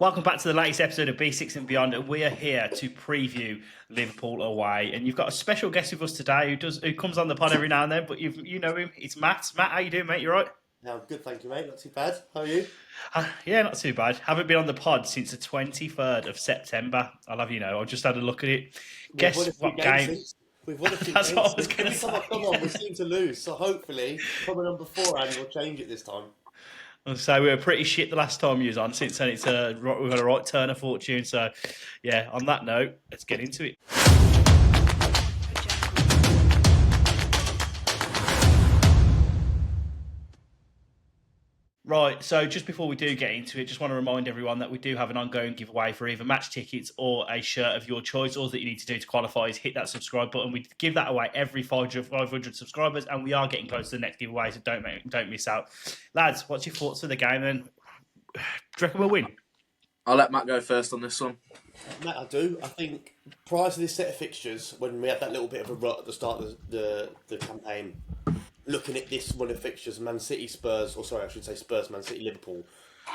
Welcome back to the latest episode of B6 and Beyond, and we are here to preview Liverpool away. And you've got a special guest with us today who comes on the pod every now and then, but you know him. It's Matt. Matt, how you doing, mate? You right? Yeah, I'm good, thank you, mate. Not too bad. How are you? Yeah, not too bad. Haven't been on the pod since the 23rd of September. I'll have you know. I just had a look at it. We've won a Guess few what games game? since. We've won a few That's what games I was since. going to Every time I come on, we say. seem to lose. So hopefully, coming on beforehand, we'll change it this time. So we were pretty shit the last time you was on. Since then, we've had a right turn of fortune. So, yeah. On that note, let's get into it. Right, so just before we do get into it, just want to remind everyone that we do have an ongoing giveaway for either match tickets or a shirt of your choice. All that you need to do to qualify is hit that subscribe button. We give that away every 500 subscribers, and we are getting close to the next giveaway, so don't miss out. Lads, what's your thoughts for the game then? Do you reckon we'll win? I'll let Matt go first on this one. Matt, I do. I think prior to this set of fixtures, when we had that little bit of a rut at the start of the campaign, looking at this run of fixtures, Man City, Spurs, or sorry, I should say Spurs, Man City, Liverpool,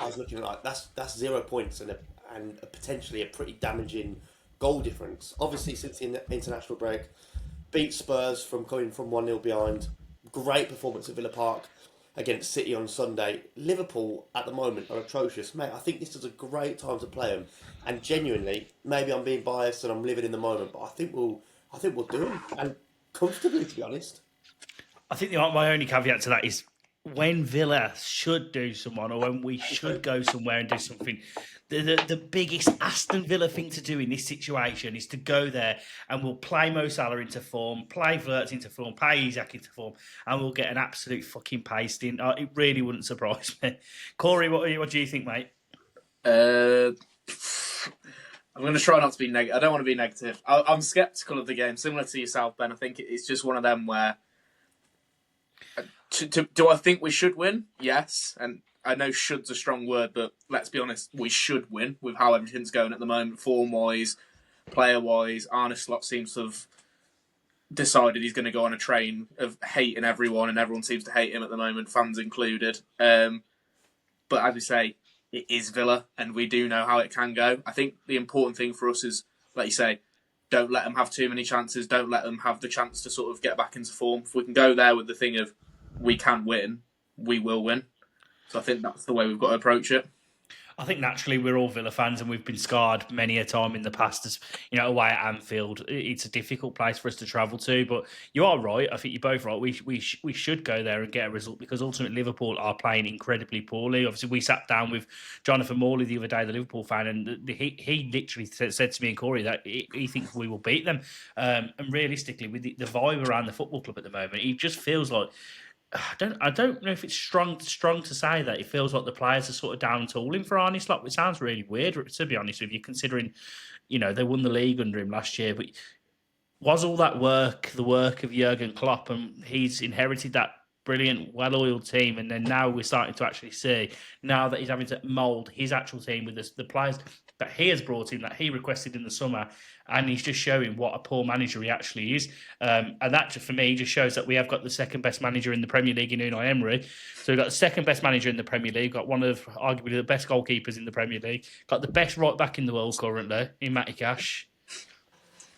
I was looking at like that's 0 points and potentially a pretty damaging goal difference. Obviously, since the international break, beat Spurs from coming from 1-0 behind. Great performance at Villa Park against City on Sunday. Liverpool at the moment are atrocious, mate. I think this is a great time to play them, and genuinely, maybe I'm being biased and I'm living in the moment, but I think we'll do them and comfortably, to be honest. I think my only caveat to that is when Villa should do someone or when we should go somewhere and do something. The biggest Aston Villa thing to do in this situation is to go there and we'll play Mo Salah into form, play Wirtz into form, play Isak into form, and we'll get an absolute fucking pasting. It really wouldn't surprise me. Cory, what do you think, mate? I'm going to try not to be negative. I don't want to be negative. I'm sceptical of the game, similar to yourself, Ben. I think it's just one of them where... Do I think we should win? Yes. And I know should's a strong word, but let's be honest, we should win with how everything's going at the moment, form-wise, player-wise. Arne Slot seems to have decided he's going to go on a train of hating everyone, and everyone seems to hate him at the moment, fans included. But as we say, it is Villa, and we do know how it can go. I think the important thing for us is, like you say, don't let them have too many chances. Don't let them have the chance to sort of get back into form. If we can go there with the thing of we can win, we will win. So I think that's the way we've got to approach it. I think naturally we're all Villa fans and we've been scarred many a time in the past as, away at Anfield. It's a difficult place for us to travel to, but you are right. I think you're both right. We should go there and get a result because ultimately Liverpool are playing incredibly poorly. Obviously, we sat down with Jonathan Morley the other day, the Liverpool fan, and he literally said to me and Cory that he thinks we will beat them. And realistically, with the vibe around the football club at the moment, it just feels like I don't know if it's strong to say that it feels like the players are sort of down tooling for Arne Slot, which sounds really weird, to be honest with you, considering, they won the league under him last year. But was all that work the work of Jurgen Klopp, and he's inherited that brilliant, well-oiled team, and then now we're starting to actually see, now that he's having to mould his actual team with the players that he has brought in, that he requested in the summer, and he's just showing what a poor manager he actually is. And that, for me, just shows that we have got the second best manager in the Premier League in Unai Emery. So we've got the second best manager in the Premier League, got one of arguably the best goalkeepers in the Premier League, got the best right back in the world currently in Matty Cash.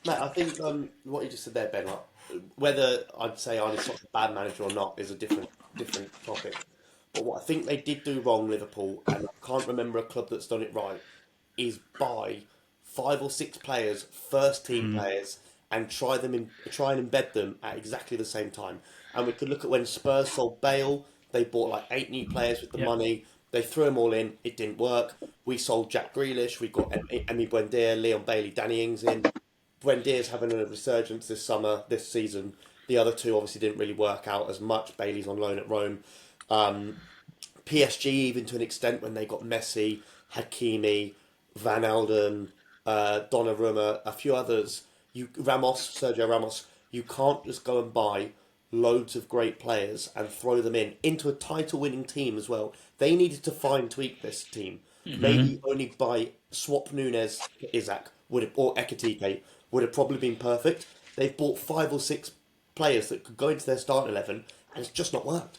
Matt, I think what you just said there, Ben, like, whether I'd say Arne Slot's a bad manager or not is a different topic. But what I think they did do wrong, Liverpool, and I can't remember a club that's done it right, is buy 5 or 6 players, first team players, and try and embed them at exactly the same time. And we could look at when Spurs sold Bale, they bought like 8 new players with the money. They threw them all in. It didn't work. We sold Jack Grealish. We got Emi Buendia, Leon Bailey, Danny Ings in. Buendia's having a resurgence this season. The other two obviously didn't really work out as much. Bailey's on loan at Rome. PSG, even to an extent, when they got Messi, Hakimi, Van Alden, Donnarumma, a few others. Sergio Ramos. You can't just go and buy loads of great players and throw them into a title-winning team as well. They needed to fine-tweak this team. Maybe only by swap Nunes to Isak or Ekitike would have probably been perfect. They've bought 5 or 6 players that could go into their starting 11, and it's just not worked.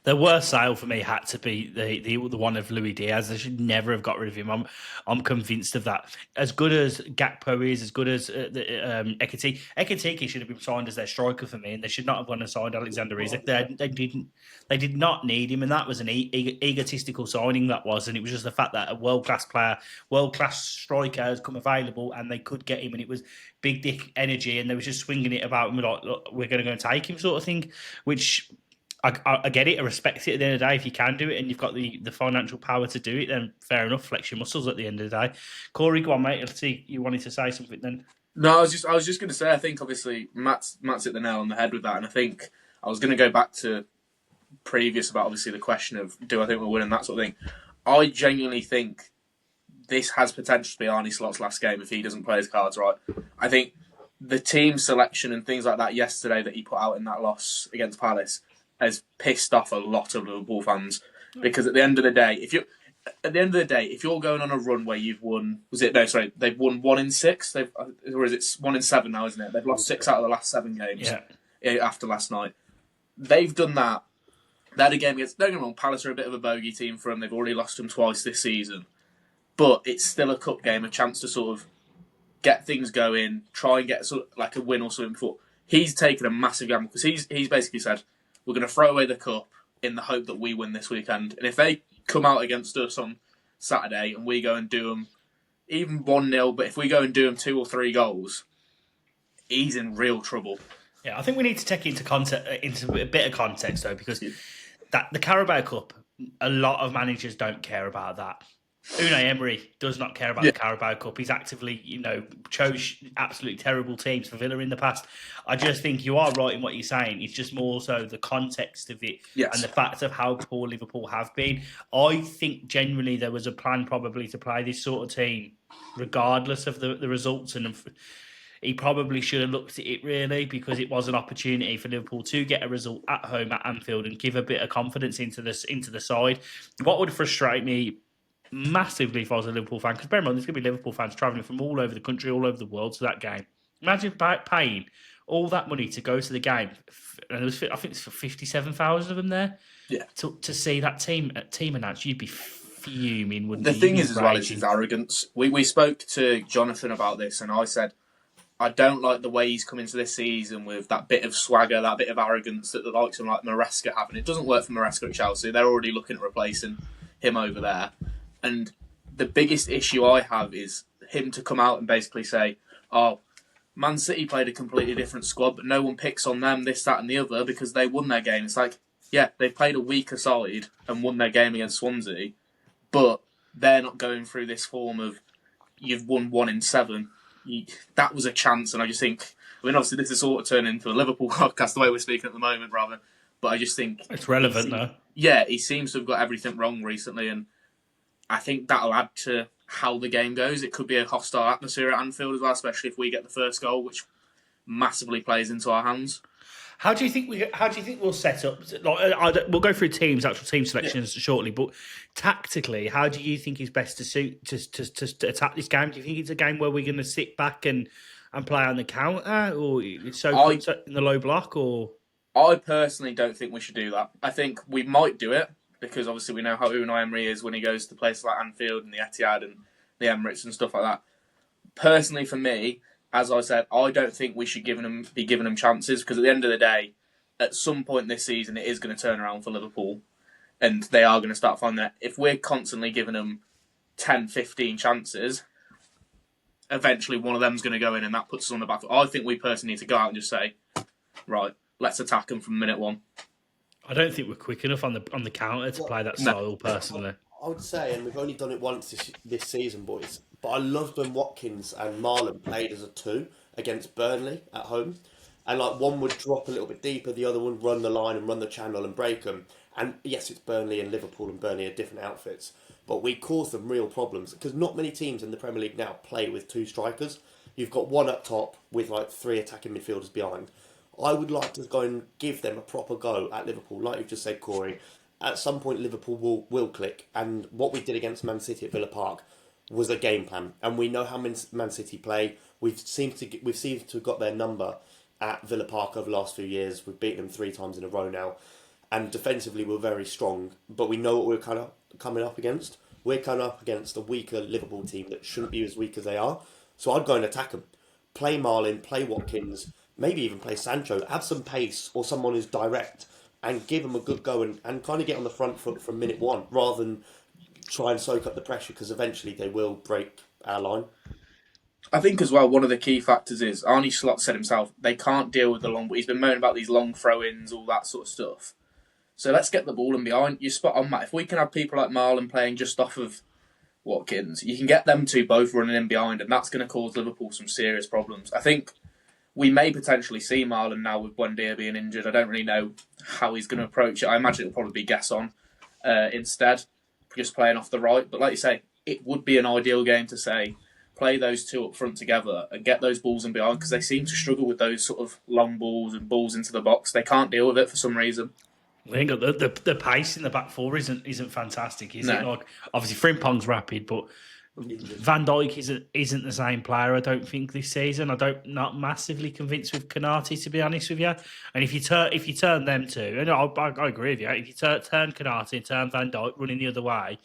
The worst sale for me had to be the one of Luis Diaz. They should never have got rid of him. I'm convinced of that. As good as Gakpo is, as good as Ekitike should have been signed as their striker for me, and they should not have gone and signed Alexander Isak. They did not need him, and that was an egotistical signing. That was, and it was just the fact that a world class player, world class striker has come available, and they could get him, and it was big dick energy, and they were just swinging it about and like, look, we're going to go and take him, sort of thing, which. I get it. I respect it at the end of the day. If you can do it and you've got the financial power to do it, then fair enough. Flex your muscles at the end of the day. Cory, go on, mate. Let's see. You wanted to say something then? No, I was just going to say. I think obviously Matt's hit the nail on the head with that, and I think I was going to go back to previous about obviously the question of do I think we're winning, that sort of thing. I genuinely think this has potential to be Arne Slot's last game if he doesn't play his cards right. I think the team selection and things like that yesterday that he put out in that loss against Palace has pissed off a lot of Liverpool fans, because at the end of the day, if you're going on a run where you've won, they've won 1 in 6, or is it 1 in 7 now, isn't it? They've lost 6 out of the last 7 games after last night. They've done that. They had a game against, don't get me wrong, Palace are a bit of a bogey team for them. They've already lost them twice this season, but it's still a cup game, a chance to sort of get things going, try and get sort of like a win or something before. He's taken a massive gamble because he's basically said, we're going to throw away the cup in the hope that we win this weekend. And if they come out against us on Saturday and we go and do them even 1-0, but if we go and do them 2 or 3 goals, he's in real trouble. Yeah, I think we need to take into a bit of context though, because that the Carabao Cup, a lot of managers don't care about that. Unai Emery does not care about the Carabao Cup. He's actively, chose absolutely terrible teams for Villa in the past. I just think you are right in what you're saying. It's just more so the context of it and the fact of how poor Liverpool have been. I think generally there was a plan probably to play this sort of team regardless of the results, and he probably should have looked at it really, because it was an opportunity for Liverpool to get a result at home at Anfield and give a bit of confidence into the side. What would frustrate me massively if I was a Liverpool fan, because bear in mind there's going to be Liverpool fans travelling from all over the country, all over the world to that game. Imagine paying all that money to go to the game, and I think it's for 57,000 of them there. Yeah, to see that team announced, you'd be fuming, wouldn't you? The thing is, as well, it's his arrogance. We spoke to Jonathan about this, and I said, I don't like the way he's come into this season with that bit of swagger, that bit of arrogance that the likes of like Maresca have, and it doesn't work for Maresca at Chelsea. They're already looking at replacing him over there. And the biggest issue I have is him to come out and basically say, oh, Man City played a completely different squad, but no one picks on them, this, that and the other, because they won their game. It's like, yeah, they played a weaker side and won their game against Swansea, but they're not going through this form of, you've won 1 in 7. That was a chance, and I just think, obviously this is sort of turning into a Liverpool podcast, the way we're speaking at the moment, rather, but I just think... It's relevant, though. Yeah, he seems to have got everything wrong recently, and I think that'll add to how the game goes. It could be a hostile atmosphere at Anfield as well, especially if we get the first goal, which massively plays into our hands. How do you think we'll set up? We'll go through actual team selections shortly, but tactically, how do you think is best to suit to attack this game? Do you think it's a game where we're going to sit back and play on the counter, or in the low block? Or I personally don't think we should do that. I think we might do it, because obviously we know how Unai Emery is when he goes to places like Anfield and the Etihad and the Emirates and stuff like that. Personally, for me, as I said, I don't think we should be giving them chances, because at the end of the day, at some point this season, it is going to turn around for Liverpool, and they are going to start finding that. If we're constantly giving them 10, 15 chances, eventually one of them's going to go in, and that puts us on the back foot. I think we personally need to go out and just say, right, let's attack them from minute 1. I don't think we're quick enough on the counter to play that style, personally. I would say, and we've only done it once this season, boys, but I loved when Watkins and Marlon played as a 2 against Burnley at home. And like one would drop a little bit deeper, the other would run the line and run the channel and break them. And yes, it's Burnley and Liverpool, and Burnley are different outfits, but we caused them real problems, because not many teams in the Premier League now play with 2 strikers. You've got one up top with like 3 attacking midfielders behind. I would like to go and give them a proper go at Liverpool. Like you've just said, Cory, at some point Liverpool will click. And what we did against Man City at Villa Park was a game plan. And we know how Man City play. We've seemed to have got their number at Villa Park over the last few years. We've beaten them 3 times in a row now. and defensively we're very strong, but we know what we're kind of coming up against. We're coming up against a weaker Liverpool team that shouldn't be as weak as they are. So I'd go and attack them. Play Marlin, play Watkins, maybe even play Sancho. Have some pace or someone who's direct and give them a good go and kind of get on the front foot from minute one rather than try and soak up the pressure because eventually they will break our line. I think as well, one of the key factors is Arnie Slot said himself they can't deal with the long. He's been moaning about these long throw-ins, all that sort of stuff. So let's get the ball in behind. You're spot on, Matt. If we can have people like Marlon playing just off of Watkins, you can get them two both running in behind, and that's going to cause Liverpool some serious problems. I think we may potentially see Marlon now with Buendia being injured. I don't really know how he's going to approach it. I imagine it'll probably be Gesson instead, just playing off the right. But like you say, it would be an ideal game to say, play those two up front together and get those balls in behind because they seem to struggle with those sort of long balls and balls into the box. They can't deal with it for some reason. I think the pace in the back four isn't fantastic, is it? Like obviously Frimpong's rapid, but Van Dijk isn't the same player. I don't think this season. Not massively convinced with Konate, to be honest with you. And if you turn them two, and I agree with you. If you turn Konate and turn Van Dijk running the other way,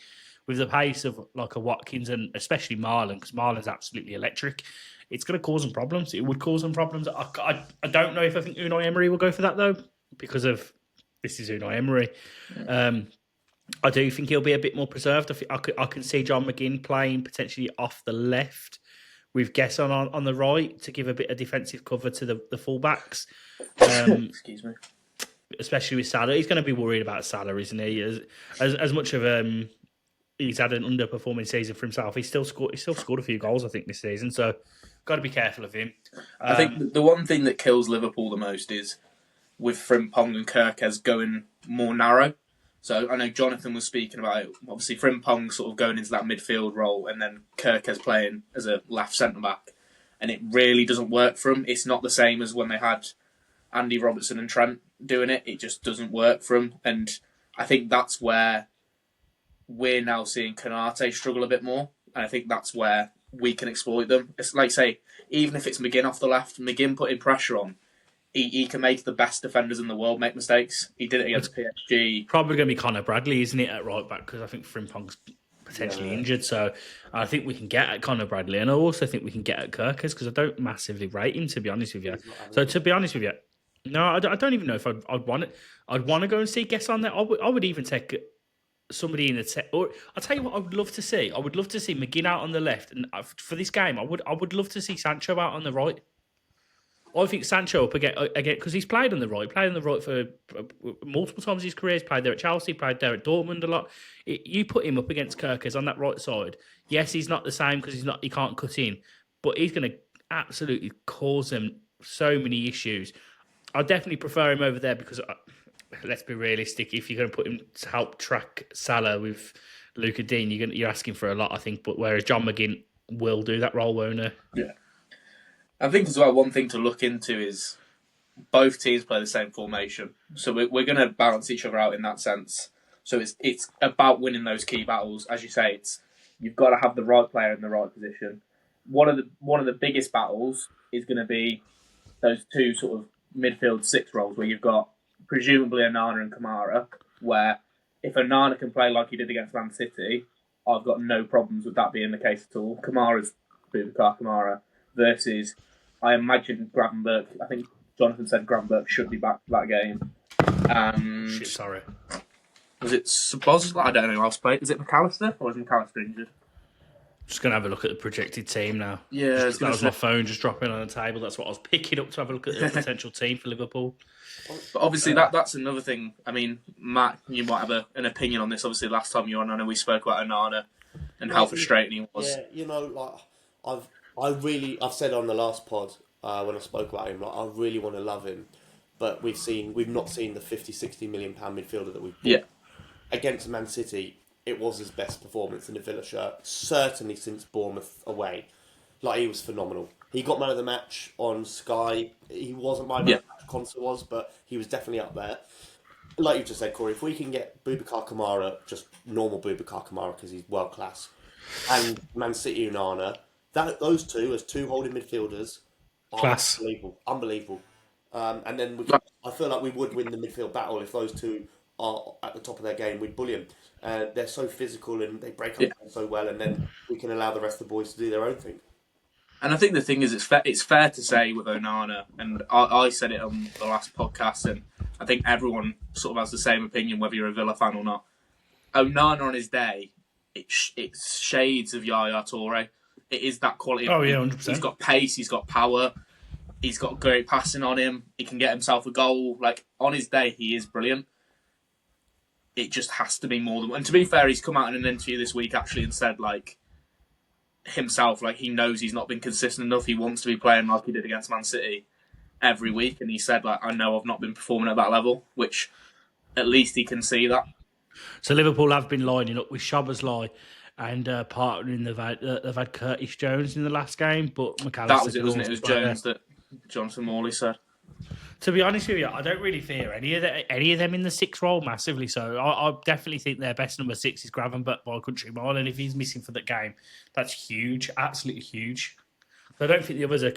with the pace of like a Watkins and especially Marlon, because Marlon's absolutely electric, it's going to cause them problems. It would cause them problems. I don't know if I think Unai Emery will go for that though, because of this is Unai Emery. I do think he'll be a bit more preserved. I can see John McGinn playing potentially off the left with Gesson on the right to give a bit of defensive cover to the fullbacks. Excuse me. Especially with Salah. He's going to be worried about Salah, isn't he? As much of he's had an underperforming season for himself, he still scored a few goals, I think, this season. So got to be careful of him. I think the one thing that kills Liverpool the most is with Frimpong and Kirkes going more narrow. So I know Jonathan was speaking about it. Obviously, Frimpong sort of going into that midfield role and then Kirkes playing as a left centre-back. And it really doesn't work for him. It's not the same as when they had Andy Robertson and Trent doing it. It just doesn't work for him. And I think that's where we're now seeing Konate struggle a bit more. And I think that's where we can exploit them. It's like, say, even if it's McGinn off the left, McGinn putting pressure on, he can make the best defenders in the world make mistakes. He did it against PSG. Probably going to be Conor Bradley, isn't it, at right back? Because I think Frimpong's potentially injured. So I think we can get at Conor Bradley. And I also think we can get at Kirkes because I don't massively rate him, to be honest with you. So to be honest with you, no, I don't even know if I'd want it. I'd want to go and see Gesson there. I would even take somebody in the set. Or I'll tell you what I would love to see. I would love to see McGinn out on the left. And for this game, I would love to see Sancho out on the right. I think Sancho up again because he's played on the right. Played on the right for multiple times in his career. He's played there at Chelsea, played there at Dortmund a lot. You put him up against Kirkes on that right side. Yes, he's not the same because he can't cut in, but he's going to absolutely cause them so many issues. I definitely prefer him over there because let's be realistic. If you're going to put him to help track Salah with Luka Dean, you're asking for a lot, I think. But whereas John McGinn will do that role, won't he? Yeah. I think as well, one thing to look into is both teams play the same formation. So we're going to balance each other out in that sense. So it's about winning those key battles. As you say, you've got to have the right player in the right position. One of the biggest battles is going to be those two sort of midfield six roles where you've got presumably Onana and Kamara, where if Onana can play like he did against Man City, I've got no problems with that being the case at all. Kamara's Boubacar Kamara versus, I imagine, Gravenberch. I think Jonathan said Gravenberch should be back for that game. And sorry. Was it Szoboszlai? I don't know who else played. Is it McAllister or is McAllister injured? Just going to have a look at the projected team now. Yeah. That was my phone just dropping on the table. That's what I was picking up to have a look at the potential team for Liverpool. But obviously that's another thing. I mean, Matt, you might have an opinion on this. Obviously, last time you were on, I know we spoke about Onana and how frustrating he was. Yeah, I've said on the last pod when I spoke about him, I really want to love him, but we've not seen the 50-60 million pound midfielder that we've bought. Yeah. Against Man City, it was his best performance in the Villa shirt, certainly since Bournemouth away. He was phenomenal. He got man of the match on Sky. He wasn't my man of the match, Conser was, but he was definitely up there. Like you just said, Cory, if we can get Boubacar Kamara, just normal Boubacar Kamara because he's world class, and Man City Onana, those two as two holding midfielders are Class. unbelievable. And then I feel like we would win the midfield battle if those two are at the top of their game. We'd bully them. They're so physical and they break up Yeah. so well, and then we can allow the rest of the boys to do their own thing. And I think the thing is, it's fair to say with Onana, and I said it on the last podcast, and I think everyone sort of has the same opinion, whether you're a Villa fan or not. Onana on his day, it's shades of Yaya Toure. It is that quality. Oh yeah, 100%. He's got pace, he's got power, he's got great passing on him. He can get himself a goal. Like on his day, he is brilliant. It just has to be more than. And to be fair, he's come out in an interview this week actually and said like himself, like he knows he's not been consistent enough. He wants to be playing like he did against Man City every week, and he said like I know I've not been performing at that level, which at least he can see that. So Liverpool have been lining up with Szoboszlai and partnering. They've had Curtis Jones in the last game, but McAllister. That was it, wasn't it? It was Jones that Jonathan Morley said. To be honest with you, I don't really fear any of them in the 6 role massively. So I definitely think their best number 6 is Gravenberch by a country mile, and if he's missing for that game, that's huge, absolutely huge. So I don't think the others are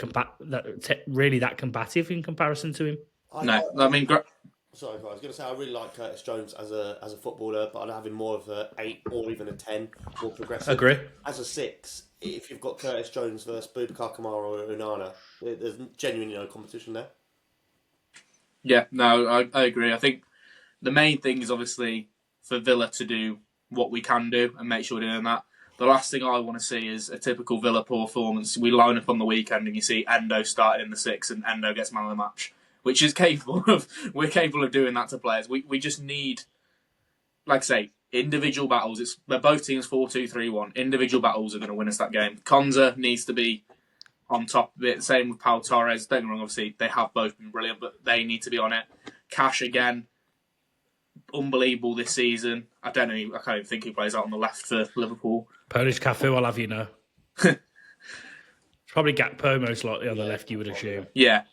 really that combative in comparison to him. No, I mean. Sorry, I was going to say I really like Curtis Jones as a footballer, but I'd have him more of a 8 or even a 10, more progressive. Agree. As a 6, if you've got Curtis Jones versus Boubacar Kamara or Onana, there's genuinely no competition there. Yeah, no, I agree. I think the main thing is obviously for Villa to do what we can do and make sure we're doing that. The last thing I want to see is a typical Villa performance. We line up on the weekend and you see Endo starting in the 6 and Endo gets man of the match, which is we're capable of doing that to players. We just need, like I say, individual battles. They're both teams 4-2-3-1. Individual battles are going to win us that game. Konza needs to be on top of it. Same with Pau Torres. Don't get me wrong, obviously they have both been brilliant, but they need to be on it. Cash again, unbelievable this season. I can't even think he plays out on the left for Liverpool. Polish Cafu, I'll have you know. It's probably Gakpo most likely on the left, you would assume. Yeah.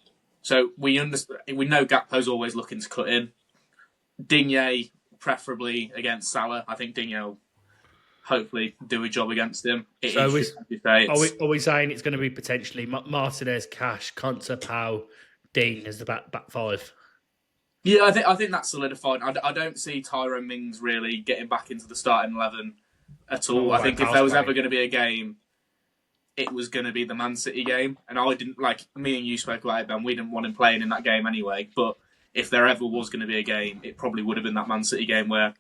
So we know Gakpo's always looking to cut in. Digne, preferably against Salah. I think Digne will hopefully do a job against him. Are we saying it's going to be potentially Martinez, Cash, Konsa, Pau, Dean as the back 5? Yeah, I think that's solidified. I don't see Tyrone Mings really getting back into the starting 11 at all. I think if there was ever going to be a game, it was going to be the Man City game. And I didn't, like, me and you spoke about it, Ben, we didn't want him playing in that game anyway. But if there ever was going to be a game, it probably would have been that Man City game where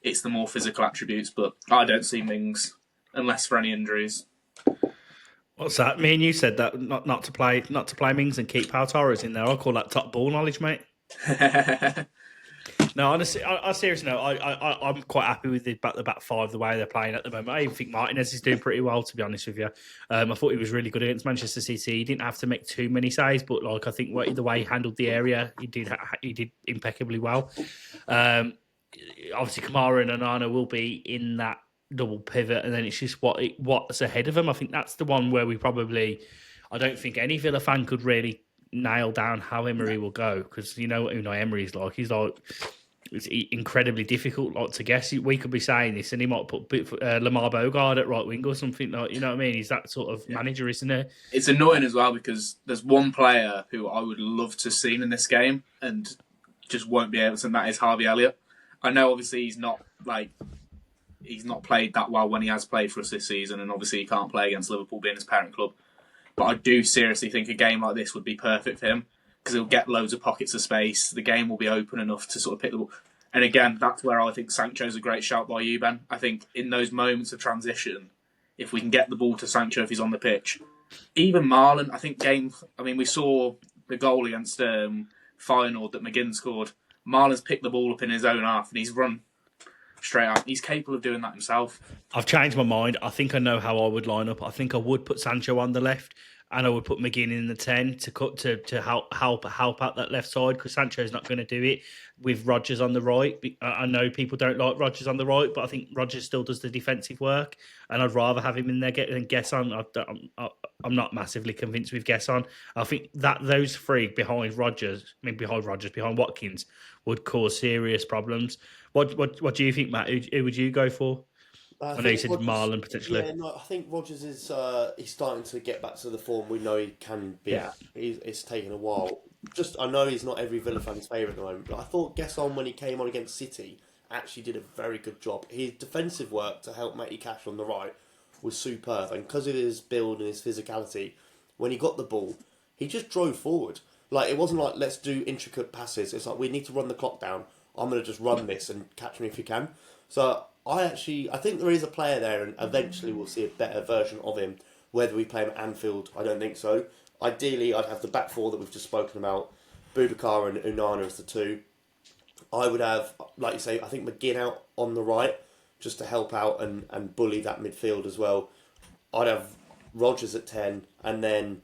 it's the more physical attributes. But I don't see Mings, unless for any injuries. What's that? Me and you said that not to play Mings and keep Pau Torres in there. I call that top ball knowledge, mate. No, honestly, on serious note, I'm quite happy with the back 5 the way they're playing at the moment. I even think Martinez is doing pretty well, to be honest with you. I thought he was really good against Manchester City. He didn't have to make too many saves, but like I think the way he handled the area, he did impeccably well. Obviously, Kamara and Onana will be in that double pivot, and then it's just what's ahead of them. I think that's the one where I don't think any Villa fan could really nail down how Emery will go, because you know what Unai Emery's like. He's like, it's incredibly difficult to guess. We could be saying this and he might put Lamar Bogard at right wing or something, like, you know what I mean? He's that sort of manager, isn't he? It's annoying as well because there's one player who I would love to see in this game and just won't be able to, and that is Harvey Elliott. I know obviously he's not played that well when he has played for us this season, and obviously he can't play against Liverpool being his parent club. But I do seriously think a game like this would be perfect for him because he'll get loads of pockets of space. The game will be open enough to sort of pick the ball. And again, that's where I think Sancho's a great shout by you, Ben. I think in those moments of transition, if we can get the ball to Sancho if he's on the pitch, even Marlon, I think we saw the goal against Feyenoord that McGinn scored. Marlon's picked the ball up in his own half and he's run straight out. He's capable of doing that himself. I've changed my mind. I think I know how I would line up. I think I would put Sancho on the left and I would put McGinn in the 10 to help out that left side, because Sancho's not going to do it with Rodgers on the right. I know people don't like Rodgers on the right, but I think Rodgers still does the defensive work, and I'd rather have him in there than Gesson. I'm not massively convinced with Gesson. I think that those three behind Watkins would cause serious problems. What do you think, Matt? Who would you go for? I know you said Marlon potentially. Yeah, no, I think Rodgers is he's starting to get back to the form we know he can be at. It's taken a while. just I know he's not every Villa fan's favourite at the moment, but I thought Gesson, when he came on against City, actually did a very good job. His defensive work to help Matty Cash on the right was superb, and because of his build and his physicality, when he got the ball, he just drove forward. Like, it wasn't like, let's do intricate passes. It's like, we need to run the clock down. I'm going to just run this and catch me if you can. So I think there is a player there, and eventually we'll see a better version of him. Whether we play him at Anfield, I don't think so. Ideally, I'd have the back four that we've just spoken about, Boubacar and Unana as the two. I would have, like you say, I think McGinn out on the right, just to help out and bully that midfield as well. I'd have Rodgers at 10, and then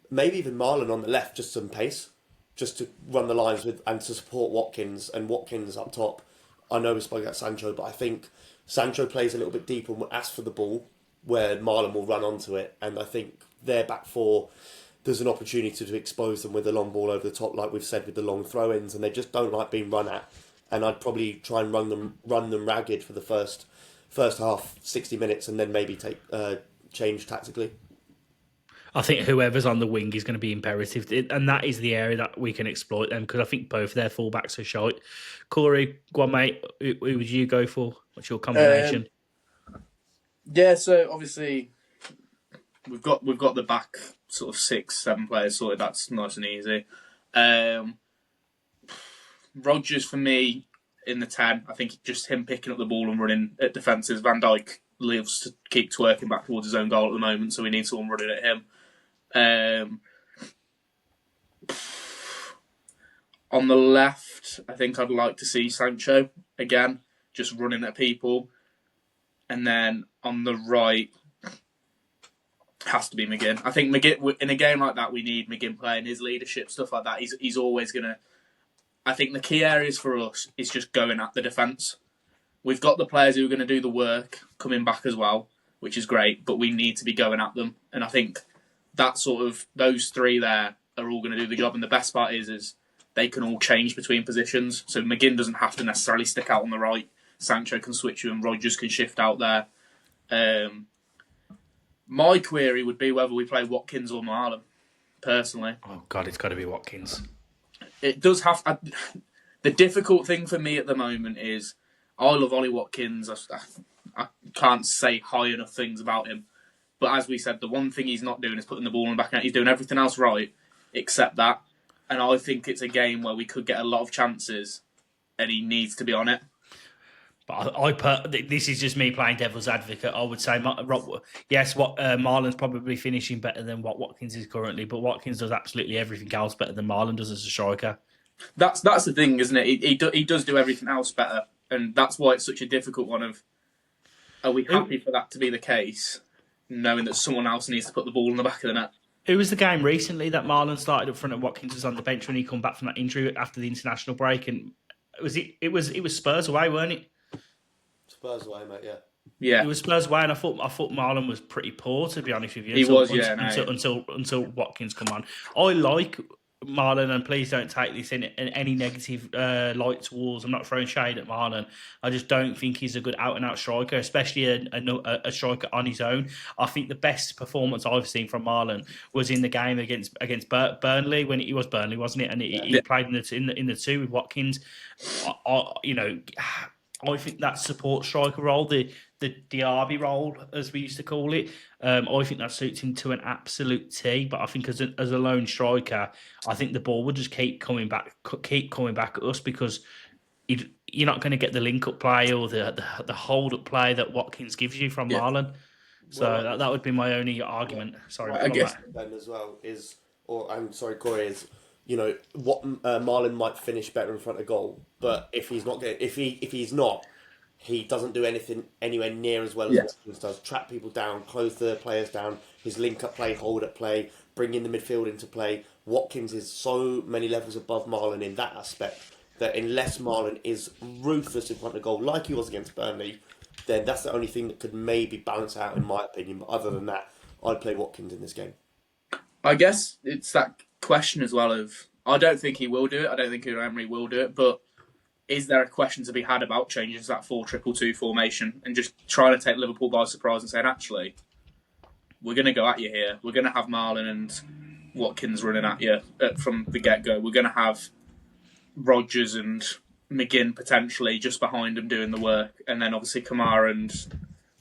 maybe even Marlon on the left, just some pace, just to run the lines with and to support Watkins, and Watkins up top. I know we spoke about Sancho, but I think Sancho plays a little bit deeper and will ask for the ball, where Marlon will run onto it, and I think their back four, there's an opportunity to expose them with a long ball over the top, like we've said, with the long throw-ins, and they just don't like being run at. And I'd probably try and run them ragged for the first half, 60 minutes, and then maybe change tactically. I think whoever's on the wing is going to be imperative, and that is the area that we can exploit them, because I think both their fullbacks are shite. Cory, go on, mate. Who would you go for? What's your combination? Yeah, so obviously we've got the back sort of 6-7 players sorted. That's nice and easy. Rodgers for me in the 10. I think just him picking up the ball and running at defences. Van Dijk lives to keep twerking back towards his own goal at the moment, so we need someone running at him. On the left, I think I'd like to see Sancho again, just running at people. And then on the right, has to be McGinn. I think McGinn, in a game like that, we need McGinn playing his leadership, stuff like that. He's always going to... I think the key areas for us is just going at the defence. We've got the players who are going to do the work coming back as well, which is great, but we need to be going at them. And I think that sort of, those three there are all going to do the job. And the best part is they can all change between positions. So McGinn doesn't have to necessarily stick out on the right. Sancho can switch you and Rodgers can shift out there. My query would be whether we play Watkins or Marlon, personally. Oh, God, it's got to be Watkins. It does have... the difficult thing for me at the moment is I love Ollie Watkins. I can't say high enough things about him. But as we said, the one thing he's not doing is putting the ball in the back net. He's doing everything else right, except that. And I think it's a game where we could get a lot of chances, and he needs to be on it. But this is just me playing devil's advocate. I would say, yes, Marlon's probably finishing better than what Watkins is currently, but Watkins does absolutely everything else better than Marlon does as a striker. That's the thing, isn't it? He does do everything else better, and that's why it's such a difficult one of, are we happy for that to be the case, knowing that someone else needs to put the ball in the back of the net? It was the game recently that Marlon started up front and Watkins was on the bench when he come back from that injury after the international break, and it was Spurs away, weren't it? Spurs away, mate. Yeah. Yeah. It was Spurs away, and I thought Marlon was pretty poor, to be honest with you. He was, yeah. Until Watkins come on. I like Marlon, and please don't take this in any negative light towards. I'm not throwing shade at Marlon. I just don't think he's a good out-and-out striker, especially a striker on his own. I think the best performance I've seen from Marlon was in the game against Burnley, when it was Burnley, wasn't it? And he played in the two with Watkins. I think that support striker role, the Diaby role, as we used to call it, I think that suits him to an absolute T. But I think as a lone striker, I think the ball would just keep coming back at us, because you're not going to get the link-up play or the hold-up play that Watkins gives you from Marlon. So that would be my only argument. Sorry, I guess Ben as well is, or I'm sorry, Cory, is, what Marlon might finish better in front of goal, but if he's not, he doesn't do anything anywhere near as well as Watkins does. Trap people down, close the players down. His link-up play, hold-up play, bring in the midfield into play. Watkins is so many levels above Marlon in that aspect that unless Marlon is ruthless in front of goal, like he was against Burnley, then that's the only thing that could maybe balance out, in my opinion. But other than that, I'd play Watkins in this game. I guess it's that question as well of, I don't think he will do it. I don't think Emery will do it, but is there a question to be had about changing to that 4-2-2 formation and just trying to take Liverpool by surprise and saying, actually, we're going to go at you here. We're going to have Marlon and Watkins running at you from the get-go. We're going to have Rodgers and McGinn potentially just behind him doing the work, and then obviously Kamara and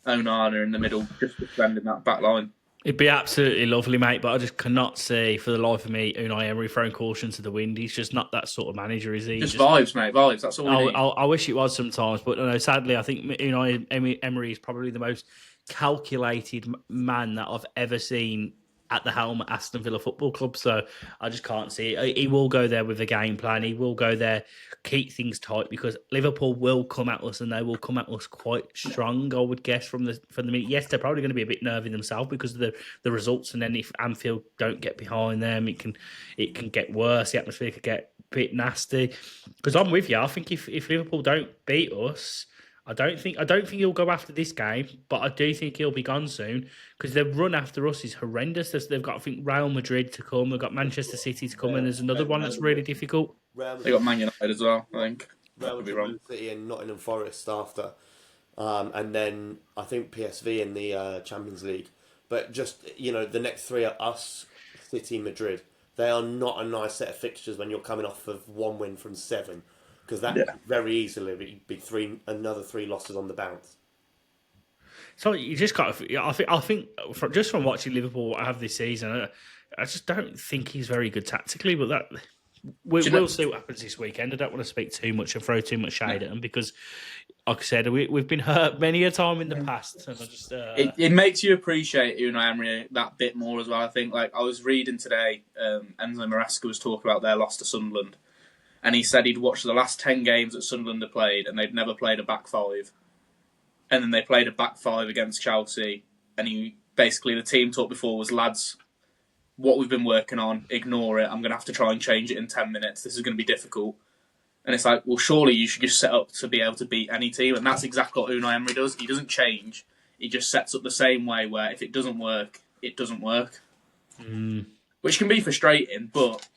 Onana in the middle just defending that back line. It'd be absolutely lovely, mate, but I just cannot see for the life of me Unai Emery throwing caution to the wind. He's just not that sort of manager, is he? Just vibes, mate, vibes. That's all we need. I wish it was sometimes, but no, sadly, I think Unai Emery is probably the most calculated man that I've ever seen at the helm at Aston Villa Football Club. So I just can't see it. He will go there with a game plan. He will go there, keep things tight, because Liverpool will come at us, and they will come at us quite strong, I would guess, from the minute. Yes, they're probably going to be a bit nervy themselves because of the results, and then if Anfield don't get behind them, it can get worse. The atmosphere could get a bit nasty. Because I'm with you. I think if Liverpool don't beat us, I don't think he'll go after this game, but I do think he'll be gone soon, because their run after us is horrendous. They've got, I think, Real Madrid to come. They've got Manchester City to come, and there's another one that's really difficult. They got Man United as well, I think. Real Madrid, City, and Nottingham Forest after, and then I think PSV in the Champions League. But just the next three are us, City, Madrid. They are not a nice set of fixtures when you're coming off of 1 win from 7. Because that could very easily be another 3 losses on the bounce. So you just got to, I think just from watching Liverpool have this season, I just don't think he's very good tactically. But we'll see what happens this weekend. I don't want to speak too much and throw too much shade at them, because, like I said, we've been hurt many a time in the past. And I just it makes you appreciate Unai Emery that bit more as well. I think, like, I was reading today, Enzo Maresca was talking about their loss to Sunderland. And he said he'd watched the last 10 games that Sunderland had played, and they'd never played a back 5. And then they played a back 5 against Chelsea. And the team talk before was, lads, what we've been working on, ignore it. I'm going to have to try and change it in 10 minutes. This is going to be difficult. And it's like, well, surely you should just set up to be able to beat any team. And that's exactly what Unai Emery does. He doesn't change. He just sets up the same way, where if it doesn't work, it doesn't work. Which can be frustrating, but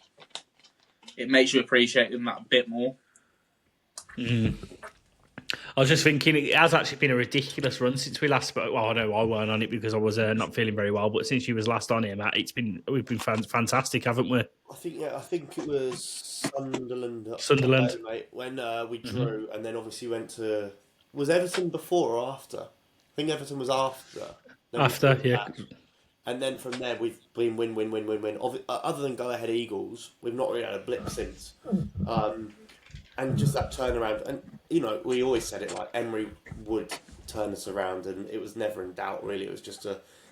it makes you appreciate them that bit more. I was just thinking, it has actually been a ridiculous run since we last spoke. Well, I know I weren't on it because I was not feeling very well, but since you was last on here, Matt, we've been fantastic, haven't we? I think it was Sunderland. Sunderland, mate, when we drew, and then obviously went to. Was Everton before or after? I think Everton was after. After, yeah. And then from there, we've been win. Other than go ahead Eagles, we've not really had a blip since. And just that turnaround. And, we always said it, like, Emery would turn us around, and it was never in doubt, really. It was just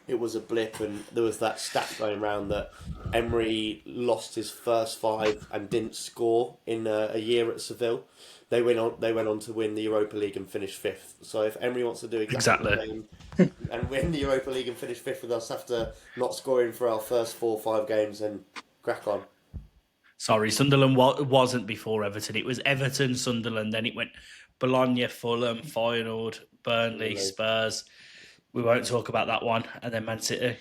it was a blip, and there was that stat going around that Emery lost his first 5 and didn't score in a year at Seville. They went on to win the Europa League and finish 5th. So if Emery wants to do exactly the same and win the Europa League and finish 5th with us after not scoring for our first 4 or 5 games, then crack on. Sorry, Sunderland wasn't before Everton. It was Everton, Sunderland, then it went Bologna, Fulham, Feyenoord, Burnley, Spurs. We won't talk about that one. And then Man City.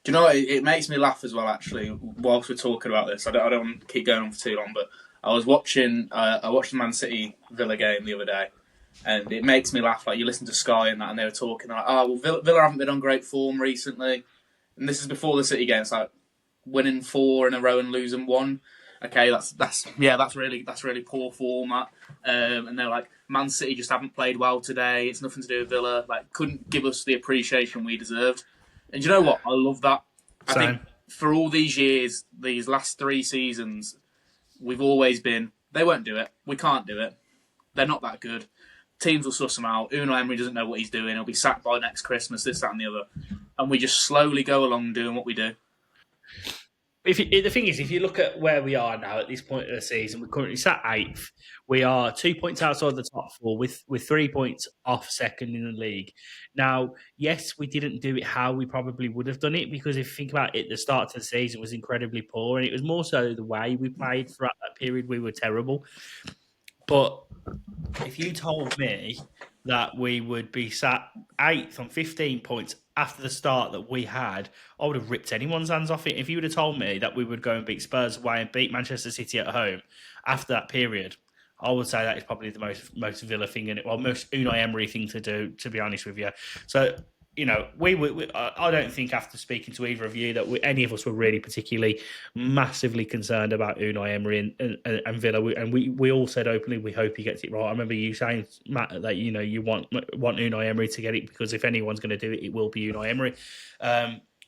Do you know what? It makes me laugh as well, actually, whilst we're talking about this. I don't want to keep going on for too long, but I watched the Man City Villa game the other day, and it makes me laugh. Like, you listen to Sky and that, and they were talking like, Villa haven't been on great form recently. And this is before the City game. It's like winning 4 in a row and losing 1. Okay, that's really poor form. That, and they're like, Man City just haven't played well today. It's nothing to do with Villa. Like, couldn't give us the appreciation we deserved. And you know what? I love that. I think for all these years, these last 3 seasons, we've always been, they won't do it. We can't do it. They're not that good. Teams will suss them out. Unai Emery doesn't know what he's doing. He'll be sacked by next Christmas, this, that, and the other. And we just slowly go along doing what we do. The thing is, if you look at where we are now at this point of the season, we're currently sat 8th. We are 2 points outside the top 4 with 3 points off second in the league. Now, yes, we didn't do it how we probably would have done it, because if you think about it, the start to the season was incredibly poor, and it was more so the way we played throughout that period. We were terrible. But if you told me that we would be sat 8th on 15 points after the start that we had, I would have ripped anyone's hands off it. If you would have told me that we would go and beat Spurs away and beat Manchester City at home after that period, I would say that is probably the most Villa thing in it, well, most Unai Emery thing to do, to be honest with you. So I don't think after speaking to either of you that any of us were really particularly massively concerned about Unai Emery and Villa. We all said openly we hope he gets it right. I remember you saying, Matt, that you want Unai Emery to get it because if anyone's going to do it, it will be Unai Emery.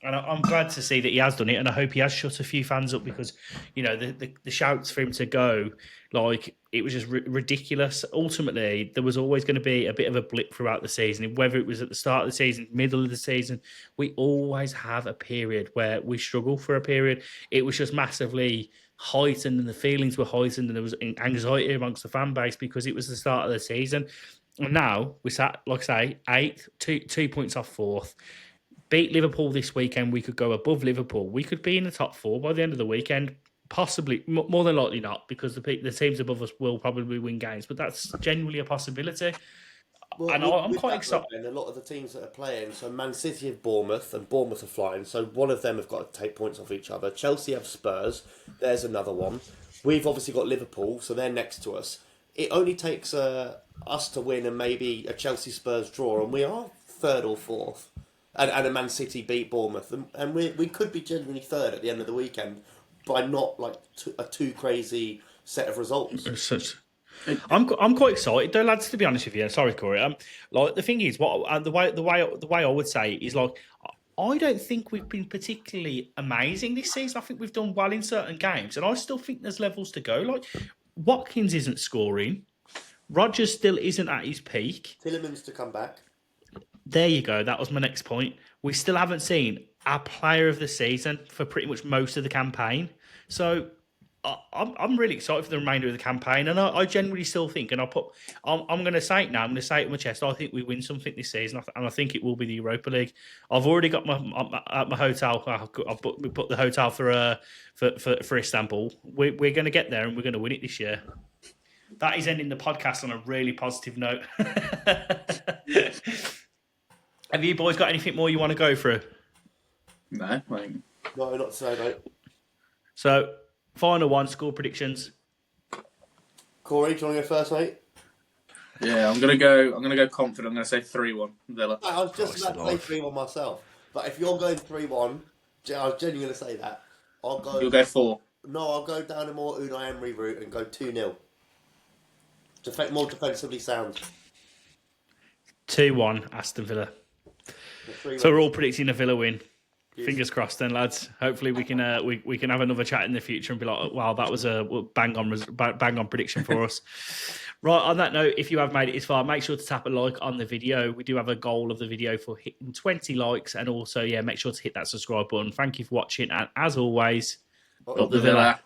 And I'm glad to see that he has done it, and I hope he has shut a few fans up because, the shouts for him to go, like, it was just ridiculous. Ultimately, there was always going to be a bit of a blip throughout the season, whether it was at the start of the season, middle of the season. We always have a period where we struggle for a period. It was just massively heightened, and the feelings were heightened, and there was anxiety amongst the fan base because it was the start of the season. And now we sat, like I say, eighth, 2 points off fourth. Beat Liverpool this weekend, we could go above Liverpool. We could be in the top four by the end of the weekend. Possibly, more than likely not, because the teams above us will probably win games. But that's genuinely a possibility. Well, And with, I'm with quite that, excited. Ruben, a lot of the teams that are playing, so Man City have Bournemouth, and Bournemouth are flying, so one of them have got to take points off each other. Chelsea have Spurs, there's another one. We've obviously got Liverpool, so they're next to us. It only takes us to win and maybe a Chelsea-Spurs draw, and we are third or fourth. And a Man City beat Bournemouth, and we could be genuinely third at the end of the weekend by not like a too crazy set of results. I'm quite excited though, lads. To be honest with you, sorry, Corey. Like the thing is, the way I would say is like, I don't think we've been particularly amazing this season. I think we've done well in certain games, and I still think there's levels to go. Like Watkins isn't scoring, Rodgers still isn't at his peak. Tillemans to come back. There you go. That was my next point. We still haven't seen our player of the season for pretty much most of the campaign. So I'm really excited for the remainder of the campaign, and I genuinely still think, and I'm going to say it now. I'm going to say it in my chest. I think we win something this season, and I think it will be the Europa League. I've already got my hotel. We put the hotel for Istanbul. We're going to get there, and we're going to win it this year. That is ending the podcast on a really positive note. Have you boys got anything more you want to go through? No, No, not today, mate. So, final one, score predictions. Cory, do you want to go first, mate? Yeah, I'm gonna go confident. I'm gonna say 3-1 Villa. I was just about to say 3-1 myself, but if you're going 3-1, I was genuinely going to say that. You'll go 4. No, I'll go down a more Unai Emery route and go 2-0. More defensively sound. 2-1 Aston Villa. So we're all predicting a Villa win. Yes. Fingers crossed, then, lads. Hopefully, we can have another chat in the future and be like, "Wow, that was a bang on prediction for us." Right. On that note, if you have made it this far, make sure to tap a like on the video. We do have a goal of the video for hitting 20 likes, and also, make sure to hit that subscribe button. Thank you for watching, and as always, up the Villa.